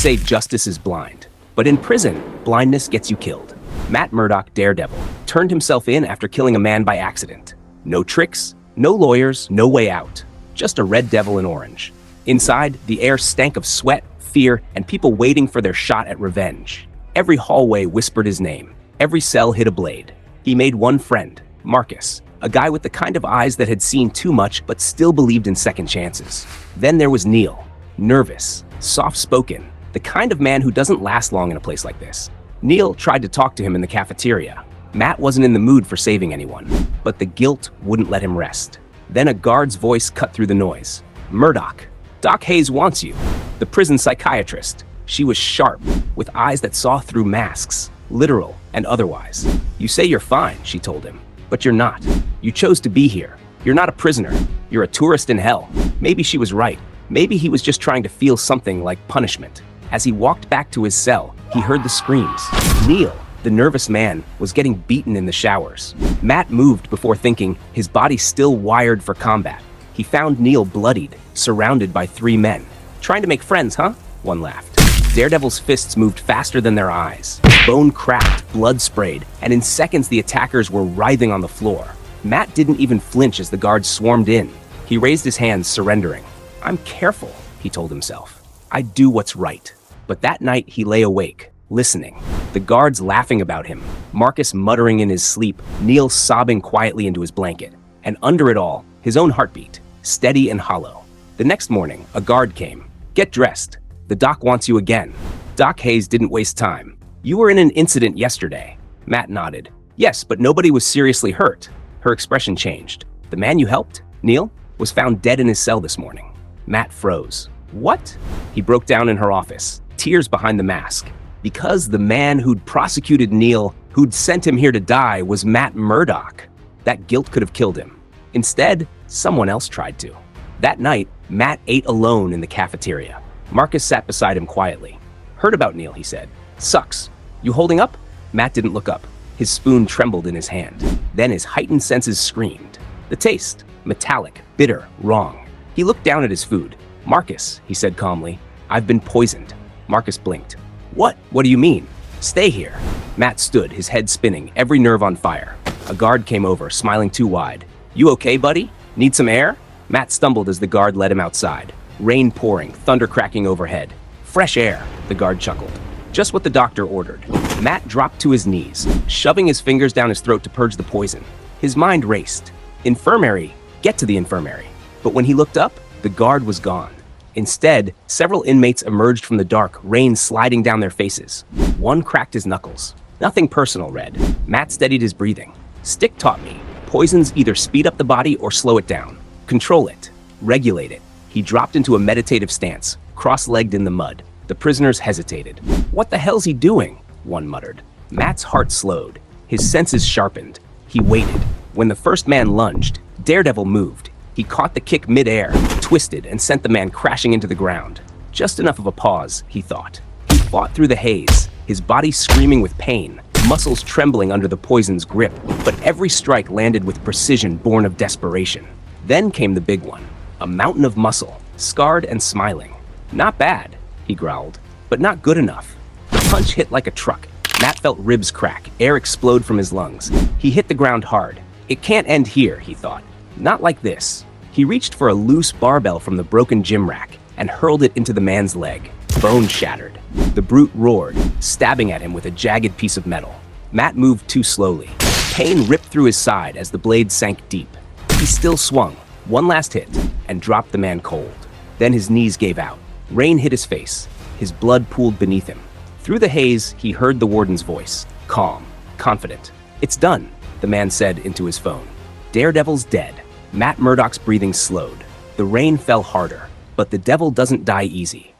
say justice is blind, but in prison, blindness gets you killed. Matt Murdock, Daredevil, turned himself in after killing a man by accident. No tricks, no lawyers, no way out. Just a red devil in orange. Inside, the air stank of sweat, fear, and people waiting for their shot at revenge. Every hallway whispered his name. Every cell hid a blade. He made one friend, Marcus, a guy with the kind of eyes that had seen too much but still believed in second chances. Then there was Neil, nervous, soft-spoken, the kind of man who doesn't last long in a place like this. Neil tried to talk to him in the cafeteria. Matt wasn't in the mood for saving anyone, but the guilt wouldn't let him rest. Then a guard's voice cut through the noise. Murdock, Doc Hayes wants you, the prison psychiatrist. She was sharp, with eyes that saw through masks, literal and otherwise. You say you're fine, she told him, but you're not. You chose to be here. You're not a prisoner. You're a tourist in hell. Maybe she was right. Maybe he was just trying to feel something like punishment. As he walked back to his cell, he heard the screams. Neil, the nervous man, was getting beaten in the showers. Matt moved before thinking, his body still wired for combat. He found Neil bloodied, surrounded by 3 men. Trying to make friends, huh? One laughed. Daredevil's fists moved faster than their eyes. Bone cracked, blood sprayed, and in seconds the attackers were writhing on the floor. Matt didn't even flinch as the guards swarmed in. He raised his hands, surrendering. I'm careful, he told himself. I do what's right. But that night he lay awake, listening. The guards laughing about him, Marcus muttering in his sleep, Neil sobbing quietly into his blanket. And under it all, his own heartbeat, steady and hollow. The next morning, a guard came. Get dressed. The doc wants you again. Doc Hayes didn't waste time. You were in an incident yesterday. Matt nodded. Yes, but nobody was seriously hurt. Her expression changed. The man you helped, Neil, was found dead in his cell this morning. Matt froze. What? He broke down in her office, tears behind the mask. Because the man who'd prosecuted Neil, who'd sent him here to die, was Matt Murdock. That guilt could have killed him. Instead, someone else tried to. That night, Matt ate alone in the cafeteria. Marcus sat beside him quietly. Heard about Neil, he said. Sucks. You holding up? Matt didn't look up. His spoon trembled in his hand. Then his heightened senses screamed. The taste, metallic, bitter, wrong. He looked down at his food. Marcus, he said calmly, I've been poisoned. Marcus blinked. What? What do you mean? Stay here. Matt stood, his head spinning, every nerve on fire. A guard came over, smiling too wide. You okay, buddy? Need some air? Matt stumbled as the guard led him outside. Rain pouring, thunder cracking overhead. Fresh air, the guard chuckled. Just what the doctor ordered. Matt dropped to his knees, shoving his fingers down his throat to purge the poison. His mind raced. Infirmary. Get to the infirmary. But when he looked up, the guard was gone. Instead, several inmates emerged from the dark, rain sliding down their faces. One cracked his knuckles. Nothing personal, Red. Matt steadied his breathing. Stick taught me. Poisons either speed up the body or slow it down. Control it. Regulate it. He dropped into a meditative stance, cross-legged in the mud. The prisoners hesitated. What the hell's he doing? One muttered. Matt's heart slowed. His senses sharpened. He waited. When the first man lunged, Daredevil moved. He caught the kick mid-air, twisted, and sent the man crashing into the ground. Just enough of a pause, he thought. He fought through the haze, his body screaming with pain, muscles trembling under the poison's grip, but every strike landed with precision born of desperation. Then came the big one, a mountain of muscle, scarred and smiling. Not bad, he growled, but not good enough. The punch hit like a truck. Matt felt ribs crack, air explode from his lungs. He hit the ground hard. It can't end here, he thought. Not like this. He reached for a loose barbell from the broken gym rack and hurled it into the man's leg. Bone shattered. The brute roared, stabbing at him with a jagged piece of metal. Matt moved too slowly. Pain ripped through his side as the blade sank deep. He still swung, one last hit, and dropped the man cold. Then his knees gave out. Rain hit his face. His blood pooled beneath him. Through the haze, he heard the warden's voice, calm, confident. It's done, the man said into his phone. Daredevil's dead. Matt Murdock's breathing slowed. The rain fell harder, but the devil doesn't die easy.